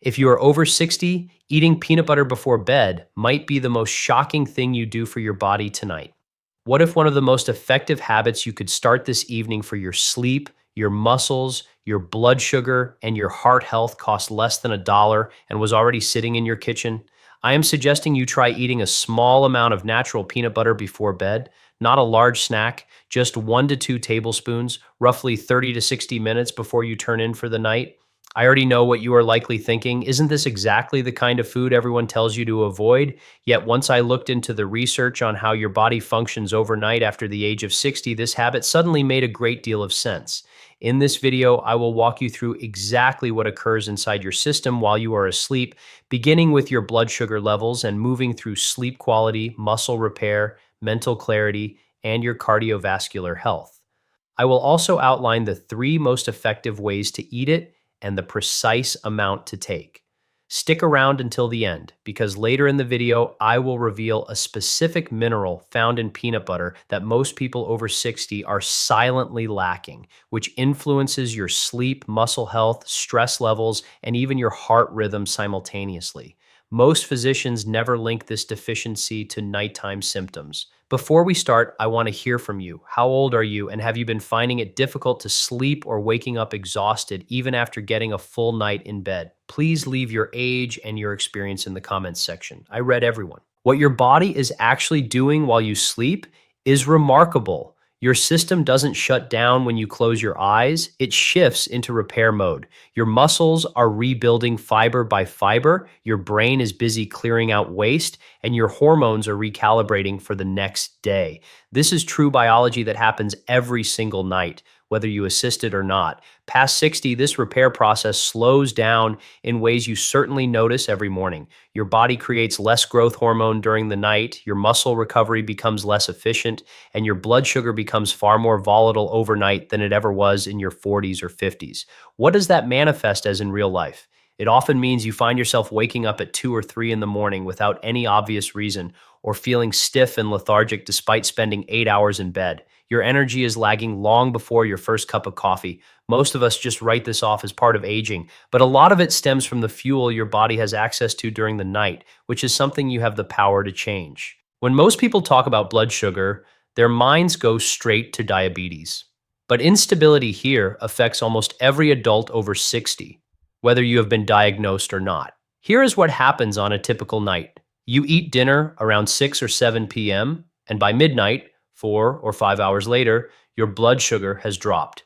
If you are over 60, eating peanut butter before bed might be the most shocking thing you do for your body tonight. What if one of the most effective habits you could start this evening for your sleep, your muscles, your blood sugar, and your heart health cost less than $1 and was already sitting in your kitchen? I am suggesting you try eating a small amount of natural peanut butter before bed, not a large snack, just 1 to 2 tablespoons, roughly 30 to 60 minutes before you turn in for the night. I already know what you are likely thinking. Isn't this exactly the kind of food everyone tells you to avoid? Yet once I looked into the research on how your body functions overnight after the age of 60, this habit suddenly made a great deal of sense. In this video, I will walk you through exactly what occurs inside your system while you are asleep, beginning with your blood sugar levels and moving through sleep quality, muscle repair, mental clarity, and your cardiovascular health. I will also outline the 3 most effective ways to eat it and the precise amount to take. Stick around until the end, because later in the video, I will reveal a specific mineral found in peanut butter that most people over 60 are silently lacking, which influences your sleep, muscle health, stress levels, and even your heart rhythm simultaneously. Most physicians never link this deficiency to nighttime symptoms. Before we start, I want to hear from you. How old are you, and have you been finding it difficult to sleep or waking up exhausted even after getting a full night in bed? Please leave your age and your experience in the comments section. I read everyone. What your body is actually doing while you sleep is remarkable. Your system doesn't shut down when you close your eyes, it shifts into repair mode. Your muscles are rebuilding fiber by fiber, your brain is busy clearing out waste, and your hormones are recalibrating for the next day. This is true biology that happens every single night, whether you assist it or not. Past 60, this repair process slows down in ways you certainly notice every morning. Your body creates less growth hormone during the night, your muscle recovery becomes less efficient, and your blood sugar becomes far more volatile overnight than it ever was in your 40s or 50s. What does that manifest as in real life? It often means you find yourself waking up at 2 or 3 in the morning without any obvious reason, or feeling stiff and lethargic despite spending 8 hours in bed. Your energy is lagging long before your first cup of coffee. Most of us just write this off as part of aging, but a lot of it stems from the fuel your body has access to during the night, which is something you have the power to change. When most people talk about blood sugar, their minds go straight to diabetes. But instability here affects almost every adult over 60, whether you have been diagnosed or not. Here is what happens on a typical night. You eat dinner around 6 or 7 p.m., and by midnight, 4 or 5 hours later, your blood sugar has dropped.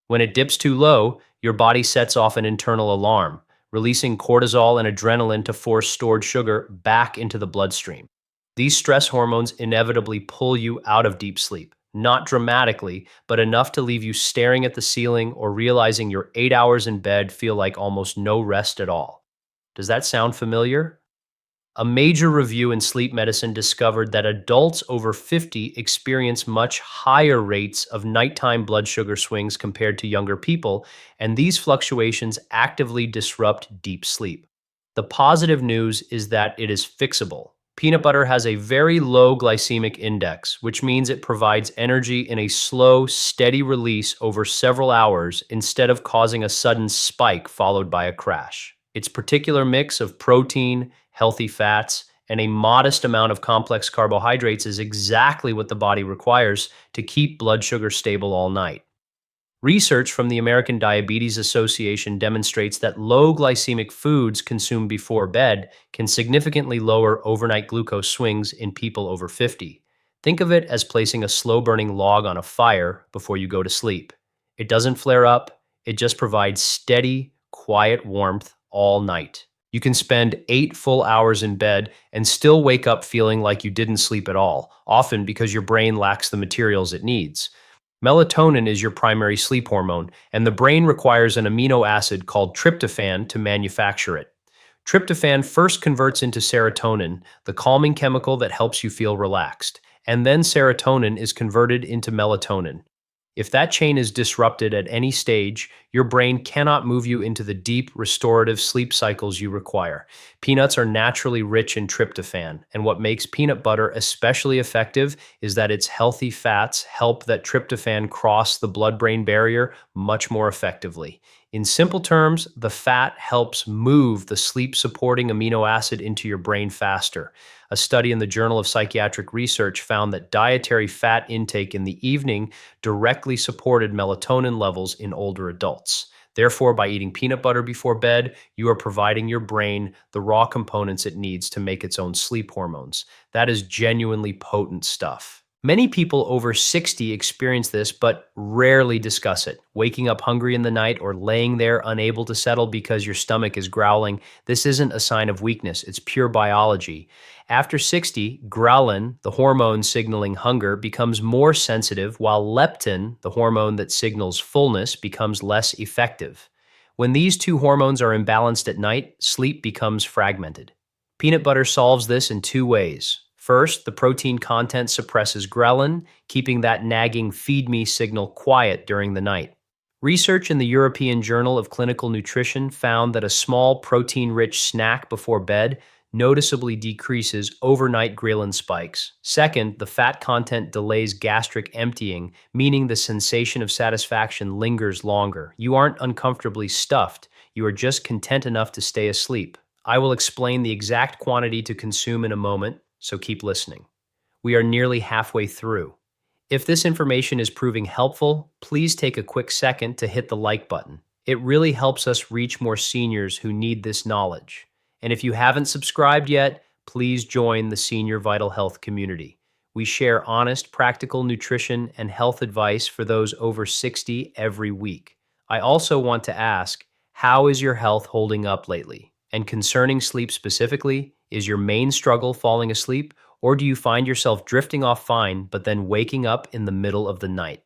When it dips too low, your body sets off an internal alarm, releasing cortisol and adrenaline to force stored sugar back into the bloodstream. These stress hormones inevitably pull you out of deep sleep, not dramatically, but enough to leave you staring at the ceiling or realizing your 8 hours in bed feel like almost no rest at all. Does that sound familiar? A major review in sleep medicine discovered that adults over 50 experience much higher rates of nighttime blood sugar swings compared to younger people, and these fluctuations actively disrupt deep sleep. The positive news is that it is fixable. Peanut butter has a very low glycemic index, which means it provides energy in a slow, steady release over several hours instead of causing a sudden spike followed by a crash. Its particular mix of protein, healthy fats, and a modest amount of complex carbohydrates is exactly what the body requires to keep blood sugar stable all night. Research from the American Diabetes Association demonstrates that low glycemic foods consumed before bed can significantly lower overnight glucose swings in people over 50. Think of it as placing a slow-burning log on a fire before you go to sleep. It doesn't flare up, it just provides steady, quiet warmth all night. You can spend 8 full hours in bed and still wake up feeling like you didn't sleep at all, often because your brain lacks the materials it needs. Melatonin is your primary sleep hormone, and the brain requires an amino acid called tryptophan to manufacture it. Tryptophan first converts into serotonin, the calming chemical that helps you feel relaxed, and then serotonin is converted into melatonin. If that chain is disrupted at any stage, your brain cannot move you into the deep, restorative sleep cycles you require. Peanuts are naturally rich in tryptophan, and what makes peanut butter especially effective is that its healthy fats help that tryptophan cross the blood-brain barrier much more effectively. In simple terms, the fat helps move the sleep supporting amino acid into your brain faster. A study in the Journal of Psychiatric Research found that dietary fat intake in the evening directly supported melatonin levels in older adults. Therefore, by eating peanut butter before bed, you are providing your brain the raw components it needs to make its own sleep hormones. That is genuinely potent stuff. Many people over 60 experience this but rarely discuss it. Waking up hungry in the night or laying there unable to settle because your stomach is growling, this isn't a sign of weakness, it's pure biology. After 60, ghrelin, the hormone signaling hunger, becomes more sensitive, while leptin, the hormone that signals fullness, becomes less effective. When these two hormones are imbalanced at night, sleep becomes fragmented. Peanut butter solves this in two ways. First, the protein content suppresses ghrelin, keeping that nagging feed me signal quiet during the night. Research in the European Journal of Clinical Nutrition found that a small protein-rich snack before bed noticeably decreases overnight ghrelin spikes. Second, the fat content delays gastric emptying, meaning the sensation of satisfaction lingers longer. You aren't uncomfortably stuffed, you are just content enough to stay asleep. I will explain the exact quantity to consume in a moment, so keep listening. We are nearly halfway through. If this information is proving helpful, please take a quick second to hit the like button. It really helps us reach more seniors who need this knowledge. And if you haven't subscribed yet, please join the Senior Vital Health community. We share honest, practical nutrition and health advice for those over 60 every week. I also want to ask, how is your health holding up lately? And concerning sleep specifically, is your main struggle falling asleep, or do you find yourself drifting off fine but then waking up in the middle of the night?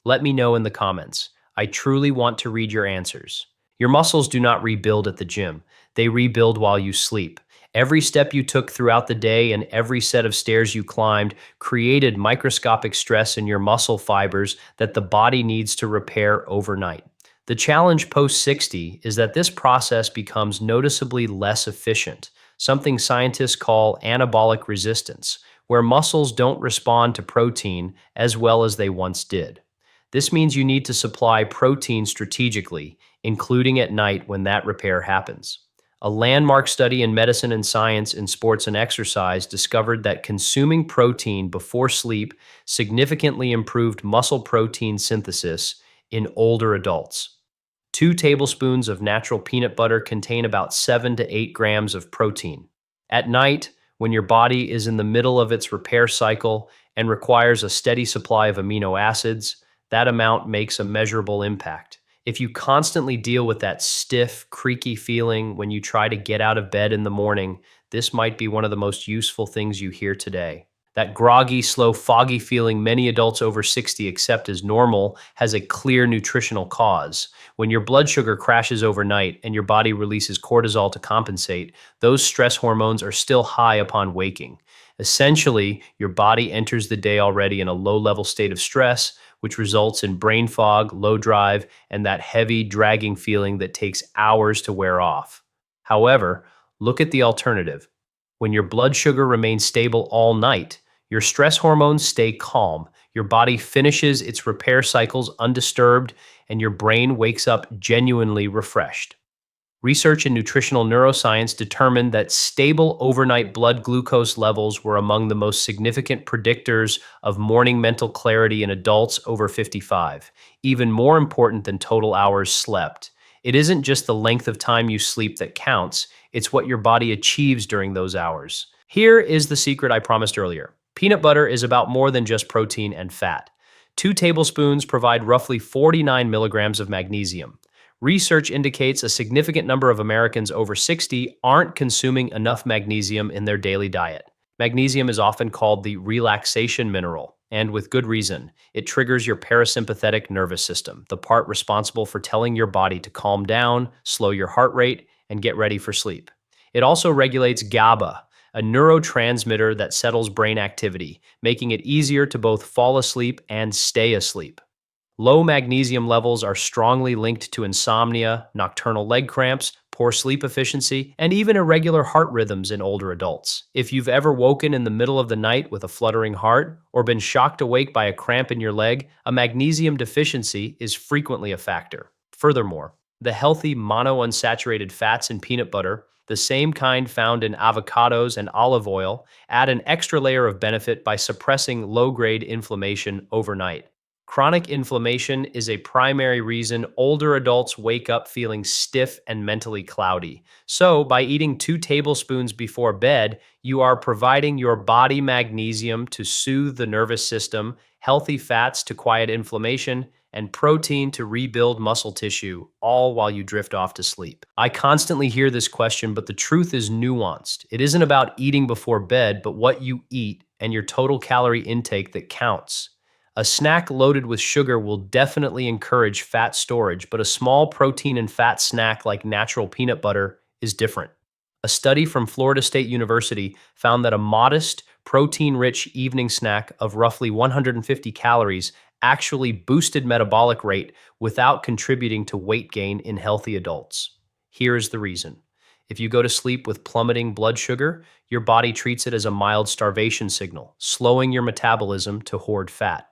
Let me know in the comments. I truly want to read your answers. Your muscles do not rebuild at the gym. They rebuild while you sleep. Every step you took throughout the day and every set of stairs you climbed created microscopic stress in your muscle fibers that the body needs to repair overnight. The challenge post 60 is that this process becomes noticeably less efficient, something scientists call anabolic resistance, where muscles don't respond to protein as well as they once did. This means you need to supply protein strategically, including at night when that repair happens. A landmark study in Medicine and Science in Sports and Exercise discovered that consuming protein before sleep significantly improved muscle protein synthesis in older adults. 2 tablespoons of natural peanut butter contain about 7 to 8 grams of protein. At night, when your body is in the middle of its repair cycle and requires a steady supply of amino acids, that amount makes a measurable impact. If you constantly deal with that stiff, creaky feeling when you try to get out of bed in the morning, this might be one of the most useful things you hear today. That groggy, slow, foggy feeling many adults over 60 accept as normal has a clear nutritional cause. When your blood sugar crashes overnight and your body releases cortisol to compensate, those stress hormones are still high upon waking. Essentially, your body enters the day already in a low-level state of stress, which results in brain fog, low drive, and that heavy, dragging feeling that takes hours to wear off. However, look at the alternative. When your blood sugar remains stable all night, your stress hormones stay calm, your body finishes its repair cycles undisturbed, and your brain wakes up genuinely refreshed. Research in nutritional neuroscience determined that stable overnight blood glucose levels were among the most significant predictors of morning mental clarity in adults over 55, even more important than total hours slept. It isn't just the length of time you sleep that counts, it's what your body achieves during those hours. Here is the secret I promised earlier. Peanut butter is about more than just protein and fat. 2 tablespoons provide roughly 49 milligrams of magnesium. Research indicates a significant number of Americans over 60 aren't consuming enough magnesium in their daily diet. Magnesium is often called the relaxation mineral, and with good reason. It triggers your parasympathetic nervous system, the part responsible for telling your body to calm down, slow your heart rate, and get ready for sleep. It also regulates GABA, a neurotransmitter that settles brain activity, making it easier to both fall asleep and stay asleep. Low magnesium levels are strongly linked to insomnia, nocturnal leg cramps, poor sleep efficiency, and even irregular heart rhythms in older adults. If you've ever woken in the middle of the night with a fluttering heart or been shocked awake by a cramp in your leg, a magnesium deficiency is frequently a factor. Furthermore, The healthy monounsaturated fats in peanut butter, the same kind found in avocados and olive oil, add an extra layer of benefit by suppressing low-grade inflammation overnight. Chronic inflammation is a primary reason older adults wake up feeling stiff and mentally cloudy. So, by eating 2 tablespoons before bed, you are providing your body magnesium to soothe the nervous system, healthy fats to quiet inflammation, and protein to rebuild muscle tissue, all while you drift off to sleep. I constantly hear this question, but the truth is nuanced. It isn't about eating before bed, but what you eat and your total calorie intake that counts. A snack loaded with sugar will definitely encourage fat storage, but a small protein and fat snack like natural peanut butter is different. A study from Florida State University found that a modest, protein rich evening snack of roughly 150 calories actually boosted metabolic rate without contributing to weight gain in healthy adults. Here is the reason. If you go to sleep with plummeting blood sugar, your body treats it as a mild starvation signal, slowing your metabolism to hoard fat.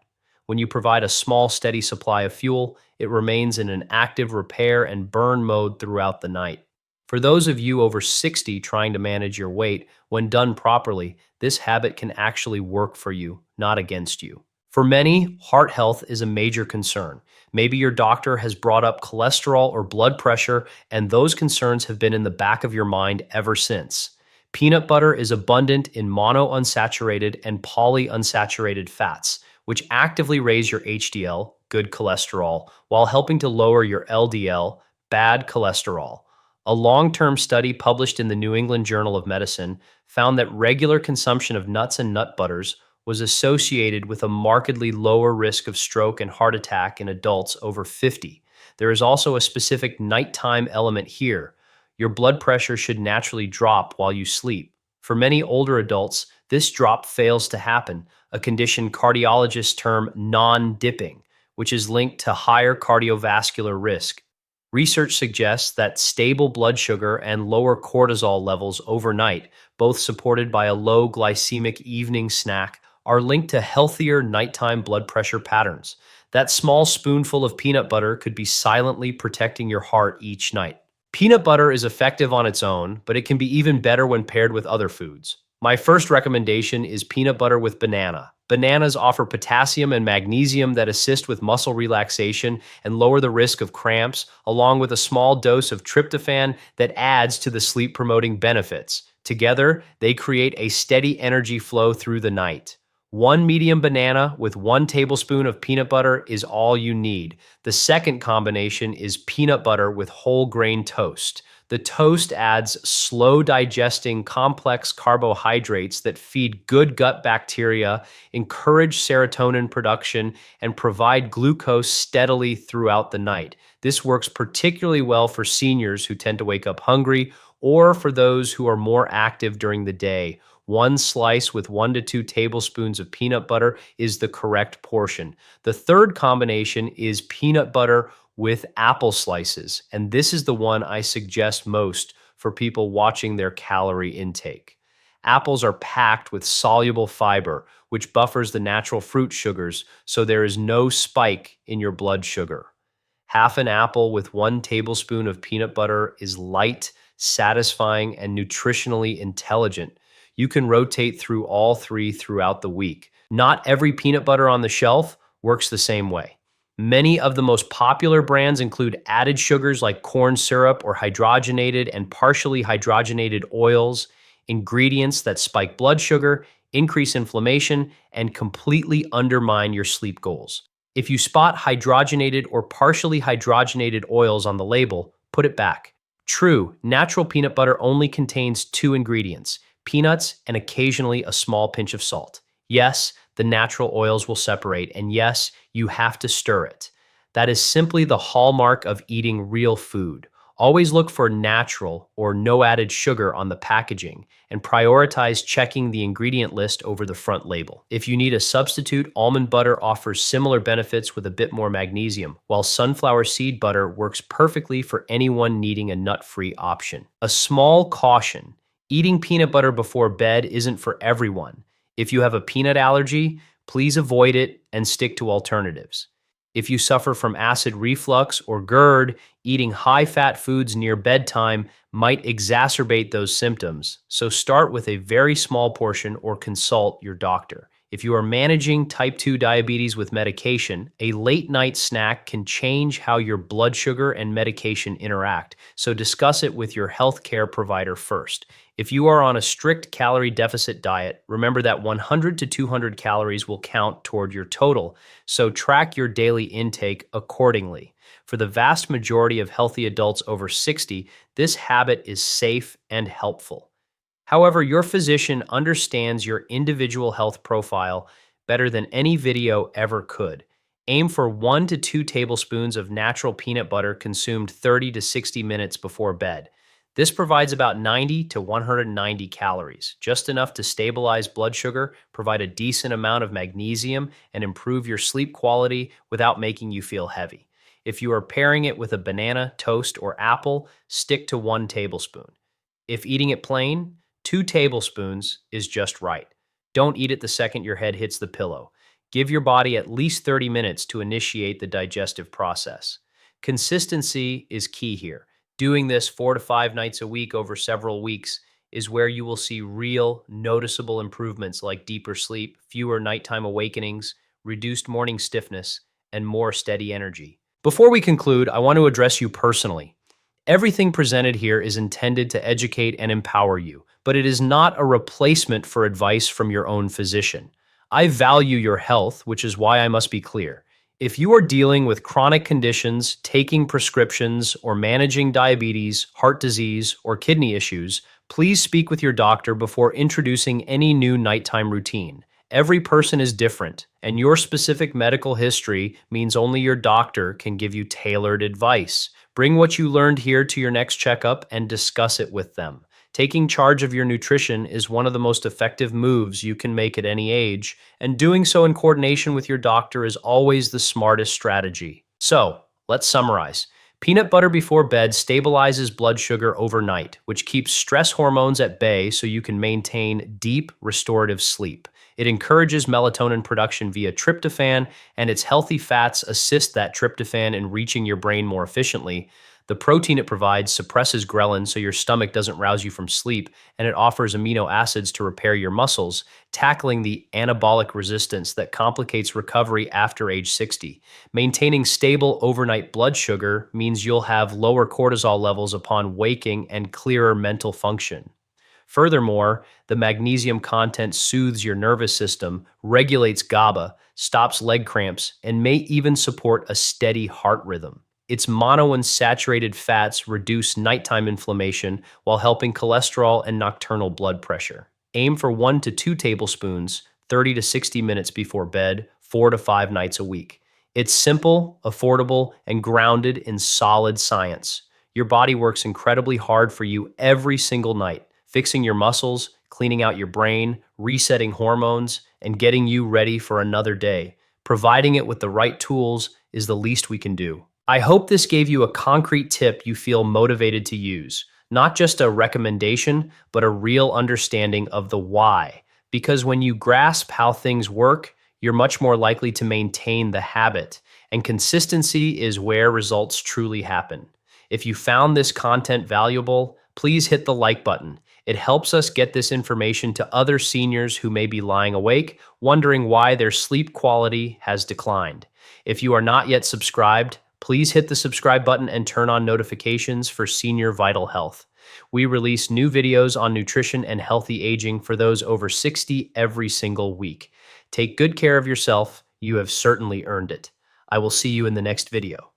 When you provide a small, steady supply of fuel, it remains in an active repair and burn mode throughout the night. For those of you over 60 trying to manage your weight, when done properly, this habit can actually work for you, not against you. For many, heart health is a major concern. Maybe your doctor has brought up cholesterol or blood pressure, and those concerns have been in the back of your mind ever since. Peanut butter is abundant in monounsaturated and polyunsaturated fats, which actively raise your HDL, good cholesterol, while helping to lower your LDL, bad cholesterol. A long-term study published in the New England Journal of Medicine found that regular consumption of nuts and nut butters was associated with a markedly lower risk of stroke and heart attack in adults over 50. There is also a specific nighttime element here. Your blood pressure should naturally drop while you sleep. For many older adults, this drop fails to happen, a condition cardiologists term non-dipping, which is linked to higher cardiovascular risk. Research suggests that stable blood sugar and lower cortisol levels overnight, both supported by a low glycemic evening snack, are linked to healthier nighttime blood pressure patterns. That small spoonful of peanut butter could be silently protecting your heart each night. Peanut butter is effective on its own, but it can be even better when paired with other foods. My first recommendation is peanut butter with banana. Bananas offer potassium and magnesium that assist with muscle relaxation and lower the risk of cramps, along with a small dose of tryptophan that adds to the sleep-promoting benefits. Together, they create a steady energy flow through the night. One medium banana with 1 tablespoon of peanut butter is all you need. The second combination is peanut butter with whole grain toast. The toast adds slow digesting complex carbohydrates that feed good gut bacteria, encourage serotonin production, and provide glucose steadily throughout the night. This works particularly well for seniors who tend to wake up hungry or for those who are more active during the day. One slice with 1 to 2 tablespoons of peanut butter is the correct portion. The third combination is peanut butter with apple slices, and this is the one I suggest most for people watching their calorie intake. Apples are packed with soluble fiber, which buffers the natural fruit sugars, so there is no spike in your blood sugar. Half an apple with 1 tablespoon of peanut butter is light, satisfying, and nutritionally intelligent. You can rotate through all three throughout the week. Not every peanut butter on the shelf works the same way. Many of the most popular brands include added sugars like corn syrup or hydrogenated and partially hydrogenated oils, ingredients that spike blood sugar, increase inflammation, and completely undermine your sleep goals. If you spot hydrogenated or partially hydrogenated oils on the label, put it back. True, natural peanut butter only contains 2 ingredients: peanuts and occasionally a small pinch of salt. Yes, the natural oils will separate, and yes, you have to stir it. That is simply the hallmark of eating real food. Always look for natural or no added sugar on the packaging, and prioritize checking the ingredient list over the front label. If you need a substitute, almond butter offers similar benefits with a bit more magnesium, while sunflower seed butter works perfectly for anyone needing a nut-free option. A small caution: eating peanut butter before bed isn't for everyone. If you have a peanut allergy, please avoid it and stick to alternatives. If you suffer from acid reflux or GERD, eating high fat foods near bedtime might exacerbate those symptoms. So start with a very small portion or consult your doctor. If you are managing type 2 diabetes with medication, a late night snack can change how your blood sugar and medication interact. So discuss it with your healthcare provider first. If you are on a strict calorie deficit diet, remember that 100 to 200 calories will count toward your total, so track your daily intake accordingly. For the vast majority of healthy adults over 60, this habit is safe and helpful. However, your physician understands your individual health profile better than any video ever could. Aim for 1 to 2 tablespoons of natural peanut butter consumed 30 to 60 minutes before bed. This provides about 90 to 190 calories, just enough to stabilize blood sugar, provide a decent amount of magnesium, and improve your sleep quality without making you feel heavy. If you are pairing it with a banana, toast, or apple, stick to 1 tablespoon. If eating it plain, 2 tablespoons is just right. Don't eat it the second your head hits the pillow. Give your body at least 30 minutes to initiate the digestive process. Consistency is key here. Doing this 4 to 5 nights a week over several weeks is where you will see real, noticeable improvements like deeper sleep, fewer nighttime awakenings, reduced morning stiffness, and more steady energy. Before we conclude, I want to address you personally. Everything presented here is intended to educate and empower you, but it is not a replacement for advice from your own physician. I value your health, which is why I must be clear. If you are dealing with chronic conditions, taking prescriptions, or managing diabetes, heart disease, or kidney issues, please speak with your doctor before introducing any new nighttime routine. Every person is different, and your specific medical history means only your doctor can give you tailored advice. Bring what you learned here to your next checkup and discuss it with them. Taking charge of your nutrition is one of the most effective moves you can make at any age, and doing so in coordination with your doctor is always the smartest strategy. So, let's summarize. Peanut butter before bed stabilizes blood sugar overnight, which keeps stress hormones at bay so you can maintain deep, restorative sleep. It encourages melatonin production via tryptophan, and its healthy fats assist that tryptophan in reaching your brain more efficiently. The protein it provides suppresses ghrelin so your stomach doesn't rouse you from sleep, and it offers amino acids to repair your muscles, tackling the anabolic resistance that complicates recovery after age 60. Maintaining stable overnight blood sugar means you'll have lower cortisol levels upon waking and clearer mental function. Furthermore, the magnesium content soothes your nervous system, regulates GABA, stops leg cramps, and may even support a steady heart rhythm. Its monounsaturated fats reduce nighttime inflammation while helping cholesterol and nocturnal blood pressure. Aim for 1 to 2 tablespoons 30 to 60 minutes before bed, 4 to 5 nights a week. It's simple, affordable, and grounded in solid science. Your body works incredibly hard for you every single night, fixing your muscles, cleaning out your brain, resetting hormones, and getting you ready for another day. Providing it with the right tools is the least we can do. I hope this gave you a concrete tip you feel motivated to use, not just a recommendation, but a real understanding of the why. Because when you grasp how things work, you're much more likely to maintain the habit, and consistency is where results truly happen. If you found this content valuable, please hit the like button. It helps us get this information to other seniors who may be lying awake, wondering why their sleep quality has declined. If you are not yet subscribed, please hit the subscribe button and turn on notifications for Senior Vital Health. We release new videos on nutrition and healthy aging for those over 60 every single week. Take good care of yourself. You have certainly earned it. I will see you in the next video.